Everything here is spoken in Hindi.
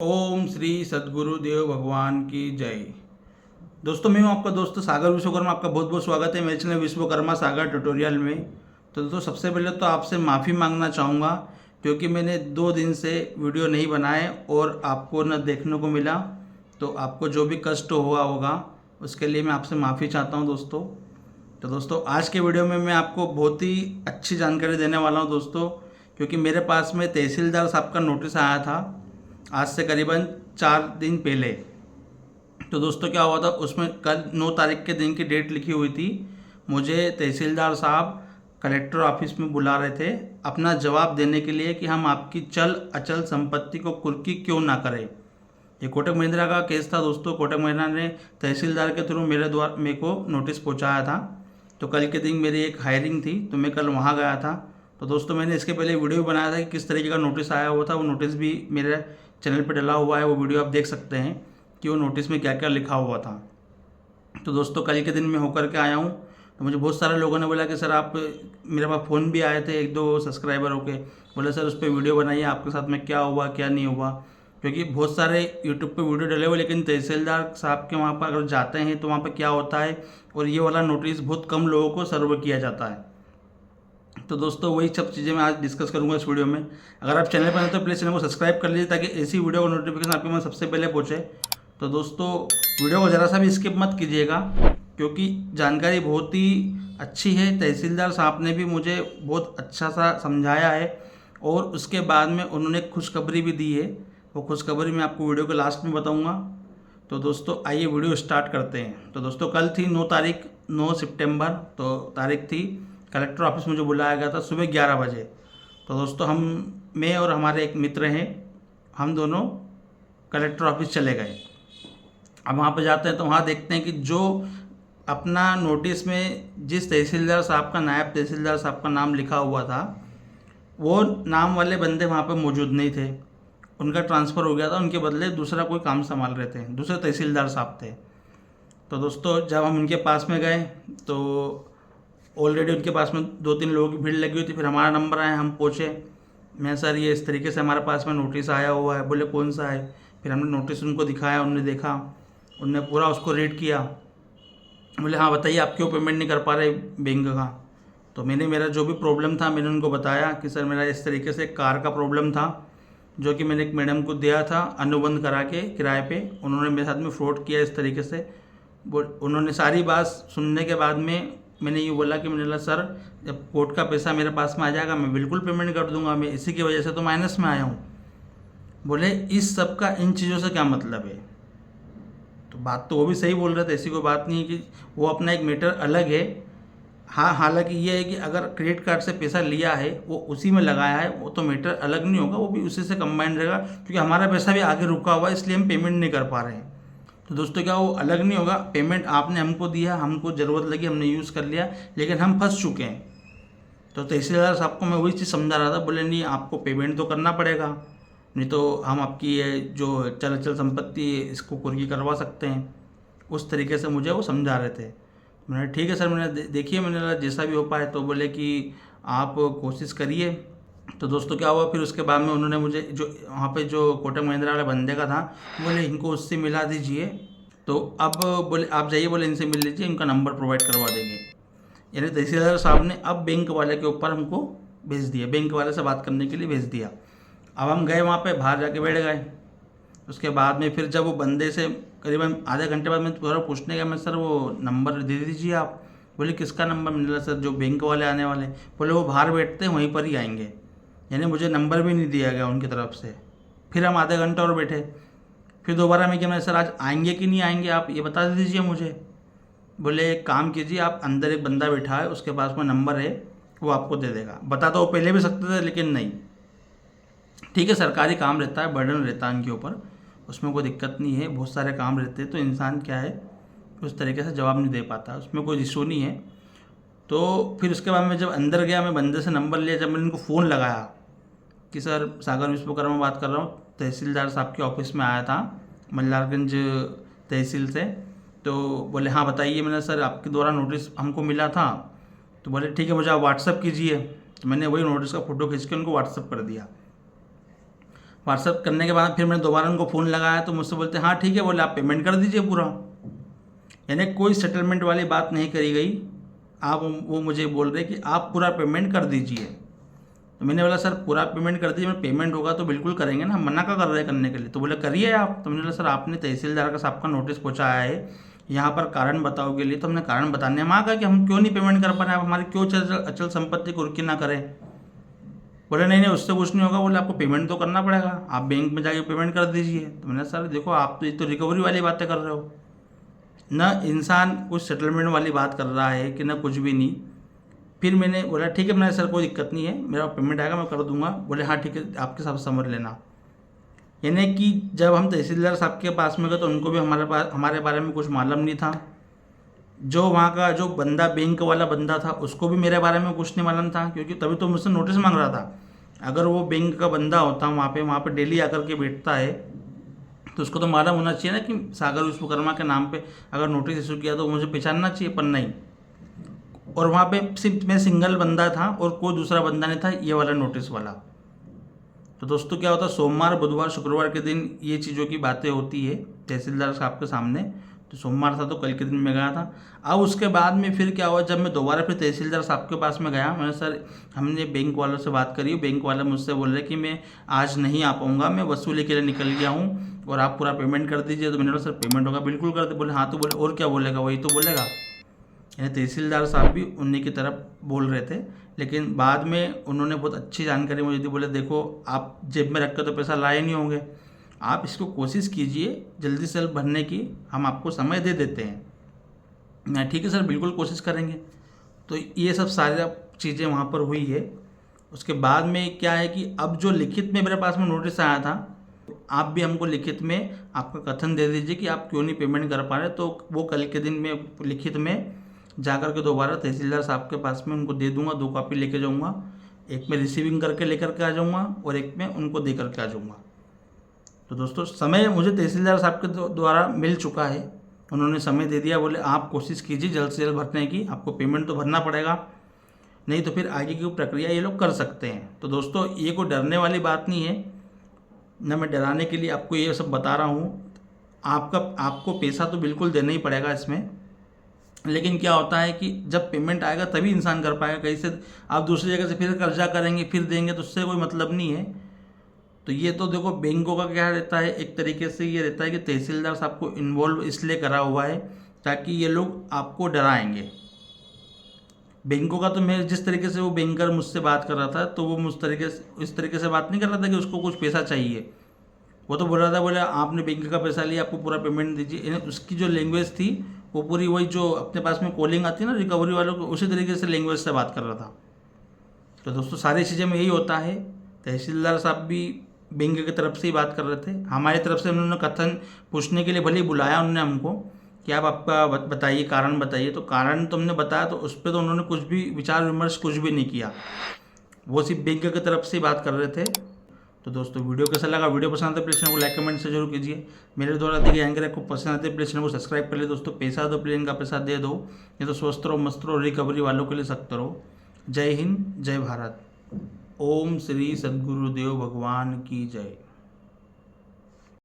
ओम श्री सद्गुरुदेव भगवान की जय। दोस्तों, मैं हूं आपका दोस्त सागर विश्वकर्मा। आपका बहुत बहुत स्वागत है मेरे चैनल विश्वकर्मा सागर ट्यूटोरियल में। तो दोस्तों, सबसे पहले तो आपसे माफ़ी मांगना चाहूँगा क्योंकि मैंने 2 दिन से वीडियो नहीं बनाए और आपको न देखने को मिला। तो आपको जो भी कष्ट हुआ होगा उसके लिए मैं आपसे माफ़ी चाहता हूँ दोस्तों। तो दोस्तों, आज के वीडियो में मैं आपको बहुत ही अच्छी जानकारी देने वाला हूँ दोस्तों, क्योंकि मेरे पास में तहसीलदार साहब का नोटिस आया था आज से करीबन 4 दिन पहले। तो दोस्तों, क्या हुआ था उसमें, कल 9 तारीख के दिन की डेट लिखी हुई थी। मुझे तहसीलदार साहब कलेक्टर ऑफिस में बुला रहे थे अपना जवाब देने के लिए कि हम आपकी चल अचल संपत्ति को कुर्की क्यों ना करें। ये कोटक महिंद्रा का केस था दोस्तों। कोटक महिंद्रा ने तहसीलदार के थ्रू मेरे को नोटिस पहुंचाया था। तो कल के दिन मेरी एक हायरिंग थी, तो मैं कल वहाँ गया था। तो दोस्तों, मैंने इसके पहले वीडियो बनाया था कि किस तरीके का नोटिस आया हुआ था। वो नोटिस भी मेरे चैनल पर डला हुआ है, वो वीडियो आप देख सकते हैं कि वो नोटिस में क्या क्या लिखा हुआ था। तो दोस्तों, कल के दिन मैं होकर के आया हूँ। तो मुझे बहुत सारे लोगों ने बोला कि सर आप, मेरे पास फ़ोन भी आए थे 1-2 सब्सक्राइबर होके, बोले सर उस पर वीडियो बनाइए, आपके साथ में क्या हुआ क्या नहीं हुआ। क्योंकि बहुत सारे यूट्यूब पे वीडियो डले हुए, लेकिन तहसीलदार साहब के वहाँ पर अगर जाते हैं तो वहाँ पर क्या होता है, और ये वाला नोटिस बहुत कम लोगों को सर्व किया जाता है। तो दोस्तों, वही सब चीज़ें मैं आज डिस्कस करूंगा इस वीडियो में। अगर आप चैनल पर हैं तो प्लीज़ चैनल को सब्सक्राइब कर लीजिए ताकि ऐसी वीडियो का नोटिफिकेशन आपके पास सबसे पहले पहुंचे। तो दोस्तों, वीडियो को ज़रा सा भी स्किप मत कीजिएगा क्योंकि जानकारी बहुत ही अच्छी है। तहसीलदार साहब ने भी मुझे बहुत अच्छा सा समझाया है और उसके बाद में उन्होंने खुशखबरी भी दी है। वो खुशखबरी मैं आपको वीडियो के लास्ट में बताऊँगा। तो दोस्तों, आइए वीडियो स्टार्ट करते हैं। तो दोस्तों, कल थी 9 तारीख, 9 सितंबर। तो तारीख थी, कलेक्टर ऑफिस मुझे बुलाया गया था सुबह 11 बजे। तो दोस्तों, मैं और हमारे एक मित्र हैं, हम दोनों कलेक्टर ऑफिस चले गए। अब वहाँ पर जाते हैं तो वहाँ देखते हैं कि जो अपना नोटिस में जिस तहसीलदार साहब का, नायब तहसीलदार साहब का नाम लिखा हुआ था, वो नाम वाले बंदे वहाँ पर मौजूद नहीं थे। उनका ट्रांसफ़र हो गया था, उनके बदले दूसरा कोई काम संभाल रहे थे, दूसरे तहसीलदार साहब थे। तो दोस्तों, जब हम उनके पास में गए तो ऑलरेडी उनके पास में 2-3 लोगों की भीड़ लगी हुई थी। फिर हमारा नंबर आया, हम पूछे, मैं सर ये इस तरीके से हमारे पास में नोटिस आया हुआ है। बोले कौन सा है। फिर हमने नोटिस उनको दिखाया, उन्होंने देखा, उनने पूरा उसको रीड किया। बोले हाँ बताइए आप क्यों पेमेंट नहीं कर पा रहे बैंक का। तो मैंने मेरा जो भी प्रॉब्लम था मैंने उनको बताया कि सर मेरा इस तरीके से कार का प्रॉब्लम था, जो कि मैंने एक मैडम को दिया था अनुबंध करा के किराए पे। उन्होंने मेरे साथ में फ्रॉड किया इस तरीके से। उन्होंने सारी बात सुनने के बाद में मैंने ये बोला कि मैंने बोला सर, जब कोर्ट का पैसा मेरे पास में आ जाएगा मैं बिल्कुल पेमेंट कर दूंगा, मैं इसी की वजह से तो माइनस में आया हूँ। बोले इस सब का इन चीज़ों से क्या मतलब है। तो बात तो वो भी सही बोल रहे थे, ऐसी कोई बात नहीं है कि वो अपना एक मैटर अलग है। हाँ, हालांकि ये है कि अगर क्रेडिट कार्ड से पैसा लिया है वो उसी में लगाया है, वो तो मैटर अलग नहीं होगा, वो भी उसी से कंबाइंड रहेगा क्योंकि हमारा पैसा भी आगे रुका हुआ है, इसलिए हम पेमेंट नहीं कर पा रहे हैं। तो दोस्तों, क्या वो अलग नहीं होगा। पेमेंट आपने हमको दिया, हमको ज़रूरत लगी, हमने यूज़ कर लिया, लेकिन हम फंस चुके हैं। तो तहसीलदार साहब को मैं वही चीज़ समझा रहा था। बोले नहीं, आपको पेमेंट तो करना पड़ेगा, नहीं तो हम आपकी ये जो चल अचल संपत्ति है इसको कुर्की करवा सकते हैं। उस तरीके से मुझे वो समझा रहे थे। मैंने ठीक है सर, मैंने देखिए, मैंने बोला जैसा भी हो पाए। तो बोले कि आप कोशिश करिए। तो दोस्तों, क्या हुआ फिर उसके बाद में उन्होंने मुझे, जो वहाँ पे जो कोटक महिंद्रा वाले बंदे का था, बोले इनको उससे मिला दीजिए। तो अब बोले आप जाइए, बोले इनसे मिल लीजिए, इनका नंबर प्रोवाइड करवा देंगे। यानी तहसीलदार साहब ने अब बैंक वाले के ऊपर हमको भेज दिया, बैंक वाले से बात करने के लिए भेज दिया। अब हम गए वहाँ पे, बाहर जाके बैठ गए। उसके बाद में फिर जब वो बंदे से करीबन आधे घंटे बाद मैं थोड़ा पूछने गया, मैं सर वो नंबर दे दीजिए आप। बोले किसका नंबर। मैंने बोला सर जो बैंक वाले आने वाले। बोले वो बाहर बैठते हैं, वहीं पर ही आएंगे। यानी मुझे नंबर भी नहीं दिया गया उनकी तरफ से। फिर हम आधे घंटे और बैठे। फिर दोबारा मैं क्या, मैं सर आज आएंगे कि नहीं आएंगे आप ये बता दीजिए मुझे। बोले एक काम कीजिए, आप अंदर एक बंदा बैठा है, उसके पास में नंबर है, वो आपको दे देगा। बता तो वो पहले भी सकते थे लेकिन नहीं। ठीक है, सरकारी काम रहता है, बर्डन रहता है उनके ऊपर, उसमें कोई दिक्कत नहीं है। बहुत सारे काम रहते हैं तो इंसान क्या है उस तरीके से जवाब नहीं दे पाता, उसमें कोई इशू नहीं है। तो फिर उसके बाद मैं जब अंदर गया, मैं बंदे से नंबर लिया, जब मैंने उनको फ़ोन लगाया कि सर सागर विश्वकर्मा बात कर रहा हूँ, तहसीलदार साहब के ऑफिस में आया था मल्लारगंज तहसील से। तो बोले हाँ बताइए। मैंने सर आपके द्वारा नोटिस हमको मिला था। तो बोले ठीक है, मुझे आप व्हाट्सअप कीजिए। तो मैंने वही नोटिस का फ़ोटो खींच के उनको व्हाट्सअप कर दिया। व्हाट्सएप करने के बाद फिर मैंने दोबारा उनको फ़ोन लगाया तो मुझसे बोलते हाँ ठीक है, बोले आप पेमेंट कर दीजिए पूरा। यानी कोई सेटलमेंट वाली बात नहीं करी गई। आप वो मुझे बोल रहे कि आप पूरा पेमेंट कर दीजिए। तो मैंने बोला सर पूरा पेमेंट कर दीजिए, पेमेंट होगा तो बिल्कुल करेंगे ना, मना क्या कर रहे हैं करने के लिए। तो बोले करिए आप। तो मैंने बोला सर आपने तहसीलदार का साहब का नोटिस पहुँचाया है यहाँ पर कारण बताओ के लिए, तो हमने कारण बताने में आ गया कि हम क्यों नहीं पेमेंट कर पा रहे हैं, आप हमारी क्यों अचल संपत्ति को रुकी ना करें। बोले नहीं नहीं उससे कुछ नहीं होगा, बोले आपको पेमेंट तो करना पड़ेगा, आप बैंक में जाके पेमेंट कर दीजिए। तो मैंने सर देखो आप तो ये तो रिकवरी वाली बातें कर रहे हो ना, इंसान कुछ सेटलमेंट वाली बात कर रहा है कि ना कुछ भी नहीं। फिर मैंने बोला ठीक है, मैंने सर कोई दिक्कत नहीं है, मेरा पेमेंट आएगा मैं कर दूंगा। बोले हाँ ठीक है आपके साथ समझ लेना। यानी कि जब हम तहसीलदार साहब के पास में गए तो उनको भी हमारे बारे में कुछ मालूम नहीं था। जो वहाँ का जो बंदा बैंक वाला बंदा था उसको भी मेरे बारे में कुछ नहीं मालूम था, क्योंकि तभी तो मुझसे नोटिस मांग रहा था। अगर वो बैंक का बंदा होता वहाँ पे डेली आकर के बैठता है तो उसको तो मालूम होना चाहिए ना कि सागर विश्वकर्मा के नाम पे अगर नोटिस इशू किया तो मुझे पहचानना चाहिए, पर नहीं। और वहाँ पे सिर्फ मैं सिंगल बंदा था और कोई दूसरा बंदा नहीं था ये वाला नोटिस वाला। तो दोस्तों क्या होता है, सोमवार बुधवार शुक्रवार के दिन ये चीज़ों की बातें होती है तहसीलदार साहब के सामने। तो सोमवार था तो कल के दिन मैं गया था। अब उसके बाद में फिर क्या हुआ, जब मैं दोबारा फिर तहसीलदार साहब के पास में गया, मैंने सर हमने बैंक वालों से बात करी, बैंक वाला मुझसे बोल रहे कि मैं आज नहीं आ पाऊँगा, मैं वसूली के लिए निकल गया हूँ और आप पूरा पेमेंट कर दीजिए। तो मैंने बोला सर पेमेंट होगा बिल्कुल कर दे। बोले हाँ, तो बोले और क्या बोलेगा, वही तो बोलेगा। यानी तहसीलदार साहब भी उन्हीं की तरफ बोल रहे थे, लेकिन बाद में उन्होंने बहुत अच्छी जानकारी मुझे दी। बोले देखो आप जेब में रख कर तो पैसा लाए नहीं होंगे, आप इसको कोशिश कीजिए जल्दी से जल्द भरने की, हम आपको समय दे देते हैं। मैं ठीक है सर बिल्कुल कोशिश करेंगे। तो ये सब सारी चीज़ें वहाँ पर हुई है। उसके बाद में क्या है कि अब जो लिखित में मेरे पास में नोटिस आया था, आप भी हमको लिखित में आपका कथन दे दीजिए कि आप क्यों नहीं पेमेंट कर पा रहे। तो वो कल के दिन में लिखित में जाकर के दोबारा तहसीलदार साहब के पास में उनको दे दूंगा, 2 कॉपी लेके जाऊंगा, एक में रिसीविंग करके लेकर के आ जाऊंगा और एक में उनको दे करके आ जाऊंगा। तो दोस्तों समय मुझे तहसीलदार साहब के द्वारा मिल चुका है, उन्होंने समय दे दिया। बोले आप कोशिश कीजिए जल्द से जल्द भरने की, आपको पेमेंट तो भरना पड़ेगा, नहीं तो फिर आगे की प्रक्रिया ये लोग कर सकते हैं। तो दोस्तों ये कोई डरने वाली बात नहीं है ना, मैं डराने के लिए आपको ये सब बता रहा हूँ। आपको पैसा तो बिल्कुल देना ही पड़ेगा इसमें, लेकिन क्या होता है कि जब पेमेंट आएगा तभी इंसान कर पाएगा। कहीं से आप दूसरी जगह से फिर कर्जा करेंगे फिर देंगे तो उससे कोई मतलब नहीं है। तो ये तो देखो बैंकों का क्या रहता है, एक तरीके से ये रहता है कि तहसीलदार साहब को इन्वॉल्व इसलिए करा हुआ है ताकि ये लोग आपको डराएंगे। बैंकों का तो मैं जिस तरीके से वो बैंकर मुझसे बात कर रहा था तो वो इस तरीके से बात नहीं कर रहा था कि उसको कुछ पैसा चाहिए। वो तो बोल रहा था, बोले आपने बैंक का पैसा लिया आपको पूरा पेमेंट दीजिए। उसकी जो लैंग्वेज थी वो पूरी वही जो अपने पास में कॉलिंग आती है ना रिकवरी वालों को, उसी तरीके से लैंग्वेज से बात कर रहा था। तो दोस्तों सारी चीज़ें में यही होता है। तहसीलदार साहब भी बैंक की तरफ से ही बात कर रहे थे, हमारी तरफ से उन्होंने कथन पूछने के लिए भले ही बुलाया उन्होंने हमको कि आप आपका बताइए कारण बताइए। तो कारण तो हमने बताया, तो उस पर तो उन्होंने कुछ भी विचार विमर्श कुछ भी नहीं किया, वो सिर्फ बैंक की तरफ से बात कर रहे थे। तो दोस्तों वीडियो कैसा लगा, वीडियो पसंद आता है प्लीज़ चैनल को लाइक कमेंट से जरूर कीजिए। मेरे द्वारा दी गई जानकारी आपको पसंद आती है प्लीज़ चैनल को सब्सक्राइब कर ले। दोस्तों पैसा दो प्लेन का पैसा दे दो, ये तो स्वस्थ रहो मस्त रहो, रिकवरी वालों के लिए सख्त रहो। जय हिंद जय भारत। ओम श्री सद्गुरुदेव भगवान की जय।